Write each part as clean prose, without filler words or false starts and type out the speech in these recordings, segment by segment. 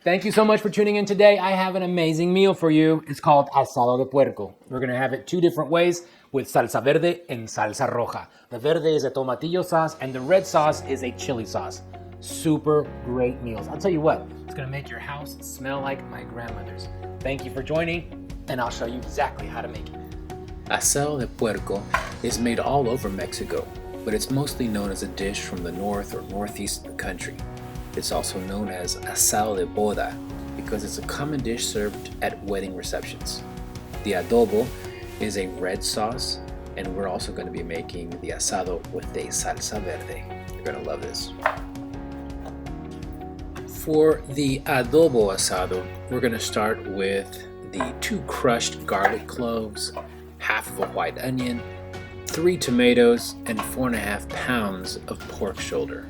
Thank you so much for tuning in today. I have an amazing meal for you. It's called Asado De Puerco. We're gonna have it two different ways with Salsa Verde and Salsa Roja. The verde is a tomatillo sauce and the red sauce is a chili sauce. Super great meals. I'll tell you what, it's gonna make your house smell like my grandmother's. Thank you for joining, and I'll show you exactly how to make it. Asado de Puerco is made all over Mexico, but it's mostly known as a dish from the north or northeast of the country. It's also known as Asado de Boda because it's a common dish served at wedding receptions. The adobo is a red sauce, and we're also going to be making the asado with a salsa verde. You're going to love this. For the adobo asado, we're going to start with the 2 crushed garlic cloves, half of a white onion, 3 tomatoes, and 4.5 pounds of pork shoulder.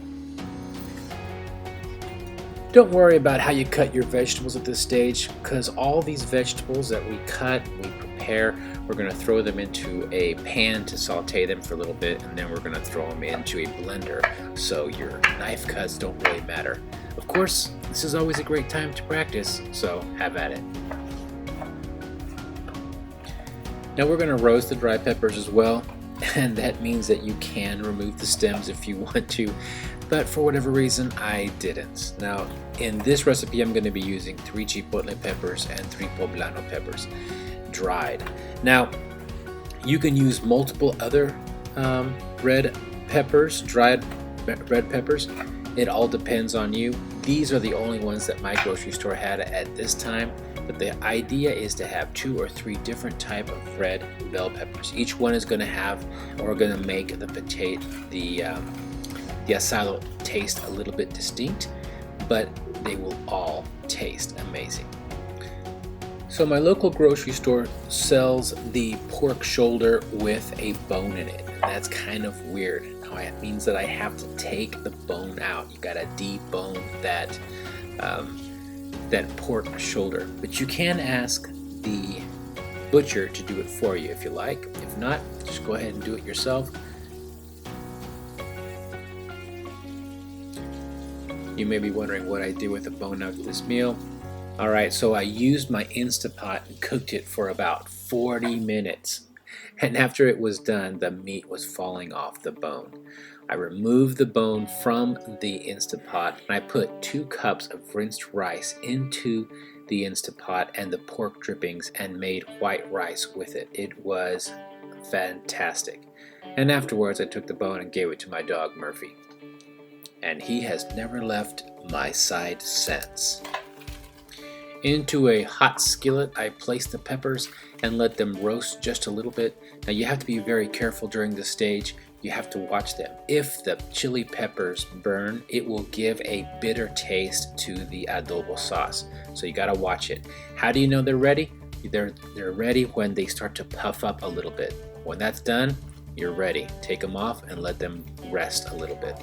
Don't worry about how you cut your vegetables at this stage, because all these vegetables that we cut, we prepare, we're going to throw them into a pan to saute them for a little bit, and then we're going to throw them into a blender, so your knife cuts don't really matter. Of course, this is always a great time to practice, so have at it. Now we're going to roast the dry peppers as well, and that means that you can remove the stems if you want to, but for whatever reason I didn't. Now in this recipe I'm going to be using 3 chipotle peppers and 3 poblano peppers, dried. Now you can use multiple other red peppers, dried red peppers. It all depends on you. These are the only ones that my grocery store had at this time, but the idea is to have 2 or 3 different type of red bell peppers. Each one is going to have, or going to make the asado taste a little bit distinct, but they will all taste amazing. So my local grocery store sells the pork shoulder with a bone in it, and that's kind of weird. Now it means that I have to take the bone out. You gotta debone that pork shoulder, but you can ask the butcher to do it for you if you like. If not, just go ahead and do it yourself. You may be wondering what I did with the bone after this meal. Alright, so I used my Instapot and cooked it for about 40 minutes. And after it was done, the meat was falling off the bone. I removed the bone from the Instapot and I put 2 cups of rinsed rice into the Instapot and the pork drippings and made white rice with it. It was fantastic. And afterwards I took the bone and gave it to my dog Murphy. And he has never left my side since. Into a hot skillet, I placed the peppers and let them roast just a little bit. Now you have to be very careful during this stage. You have to watch them. If the chili peppers burn, it will give a bitter taste to the adobo sauce. So you gotta watch it. How do you know they're ready? They're ready when they start to puff up a little bit. When that's done, you're ready. Take them off and let them rest a little bit.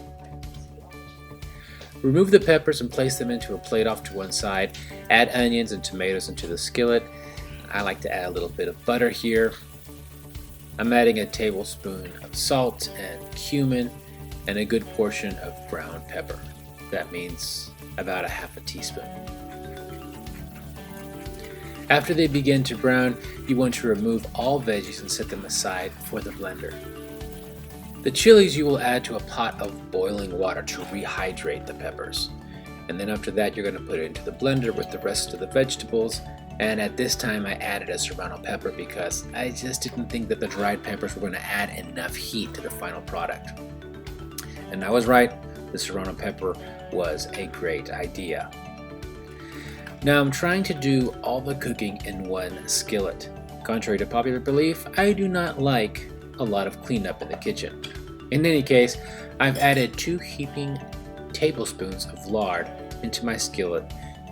Remove the peppers and place them into a plate off to one side. Add onions and tomatoes into the skillet. I like to add a little bit of butter here. I'm adding a tablespoon of salt and cumin and a good portion of brown pepper. That means about a half a teaspoon. After they begin to brown, you want to remove all veggies and set them aside for the blender. The chilies you will add to a pot of boiling water to rehydrate the peppers. And then after that you're going to put it into the blender with the rest of the vegetables. And at this time I added a serrano pepper because I just didn't think that the dried peppers were going to add enough heat to the final product. And I was right, the serrano pepper was a great idea. Now I'm trying to do all the cooking in one skillet. Contrary to popular belief, I do not like a lot of cleanup in the kitchen. In any case, I've added 2 heaping tablespoons of lard into my skillet,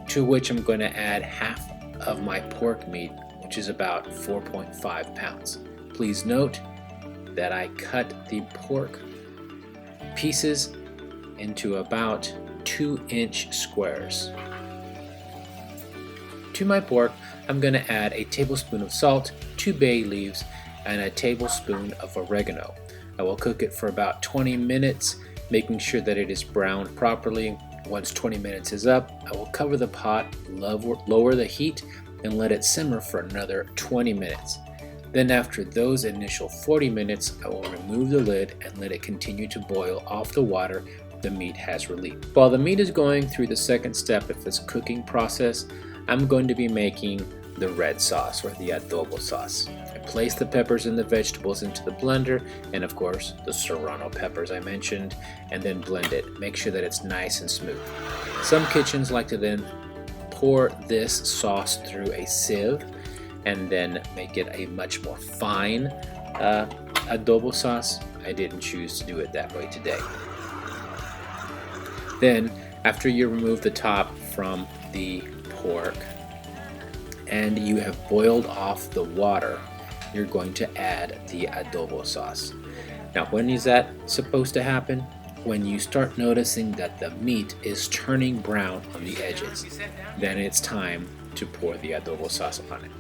to which I'm going to add half of my pork meat, which is about 4.5 pounds. Please note that I cut the pork pieces into about 2-inch squares. To my pork, I'm going to add a tablespoon of salt, 2 bay leaves, and a tablespoon of oregano. I will cook it for about 20 minutes, making sure that it is browned properly. Once 20 minutes is up, I will cover the pot, lower the heat, and let it simmer for another 20 minutes. Then after those initial 40 minutes, I will remove the lid and let it continue to boil off the water the meat has relieved. While the meat is going through the second step of this cooking process, I'm going to be making the red sauce, or the adobo sauce. I place the peppers and the vegetables into the blender, and of course the serrano peppers I mentioned, and then blend it. Make sure that it's nice and smooth. Some kitchens like to then pour this sauce through a sieve and then make it a much more fine adobo sauce. I didn't choose to do it that way today. Then, after you remove the top from the pork and you have boiled off the water, you're going to add the adobo sauce. Now, when is that supposed to happen? When you start noticing that the meat is turning brown on the edges, then it's time to pour the adobo sauce on it.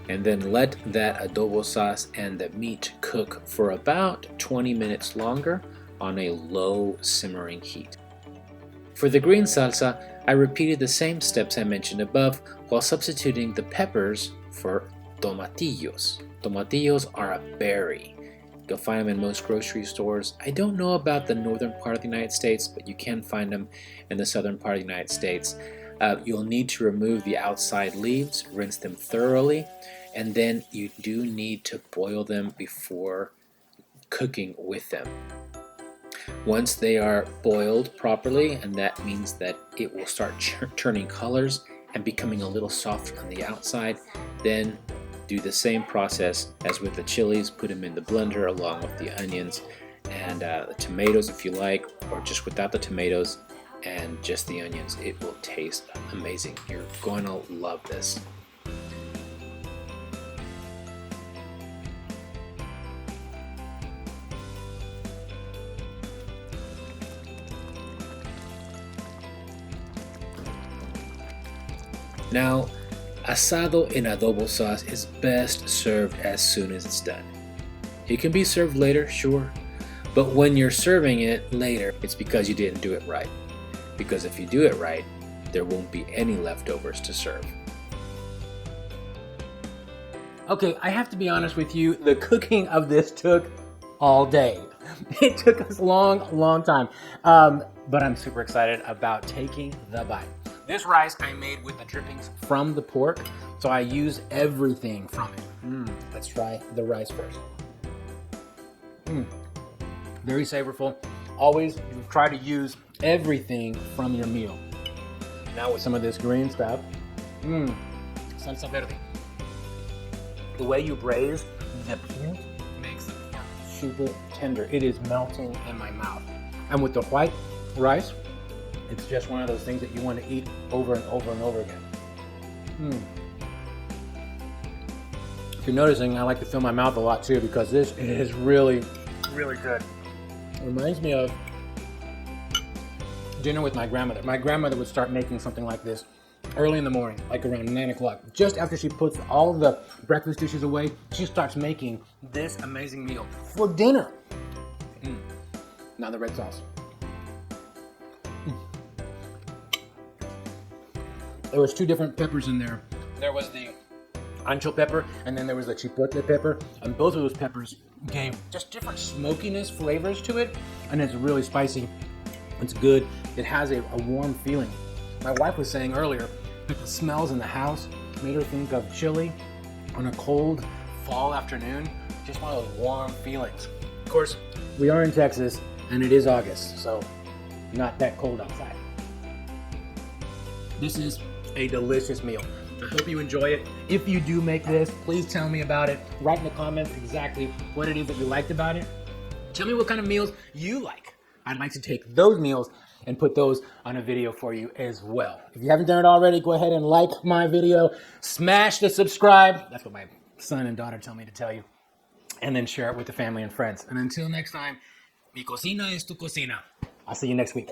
And then let that adobo sauce and the meat cook for about 20 minutes longer on a low simmering heat. For the green salsa, I repeated the same steps I mentioned above while substituting the peppers for tomatillos. Tomatillos are a berry. You'll find them in most grocery stores. I don't know about the northern part of the United States, but you can find them in the southern part of the United States. You'll need to remove the outside leaves, rinse them thoroughly, and then you do need to boil them before cooking with them. Once they are boiled properly, and that means that it will start turning colors and becoming a little softer on the outside, then do the same process as with the chilies. Put them in the blender along with the onions and the tomatoes if you like, or just without the tomatoes and just the onions. It will taste amazing. You're going to love this. Now, asado in adobo sauce is best served as soon as it's done. It can be served later, sure, but when you're serving it later, it's because you didn't do it right. Because if you do it right, there won't be any leftovers to serve. Okay, I have to be honest with you, the cooking of this took all day. It took us a long time, but I'm super excited about taking the bite. This rice I made with the drippings from the pork, so I used everything from it. Let's try the rice first. Very flavorful. Always try to use everything from your meal. Now with some of this green stuff, Salsa Verde. The way you braise the meat makes it super tender. It is melting in my mouth. And with the white rice, it's just one of those things that you want to eat over and over and over again. If you're noticing, I like to fill my mouth a lot too because this is really good. It reminds me of dinner with my grandmother. My grandmother would start making something like this early in the morning, like around 9 o'clock. Just after she puts all the breakfast dishes away, she starts making this amazing meal for dinner. Now the red sauce. There was 2 different peppers in there. There was the ancho pepper, and then there was the chipotle pepper, and both of those peppers gave just different smokiness flavors to it, and it's really spicy. It's good. It has a warm feeling. My wife was saying earlier that the smells in the house made her think of chili on a cold fall afternoon. Just one of those warm feelings. Of course, we are in Texas, and it is August, so not that cold outside. This is a delicious meal. I hope you enjoy it. If you do make this, please tell me about it. Write in the comments exactly what it is that you liked about it. Tell me what kind of meals you like. I'd like to take those meals and put those on a video for you as well. If you haven't done it already, go ahead and like my video. Smash the subscribe. That's what my son and daughter tell me to tell you. And then share it with the family and friends. And until next time, mi cocina es tu cocina. I'll see you next week.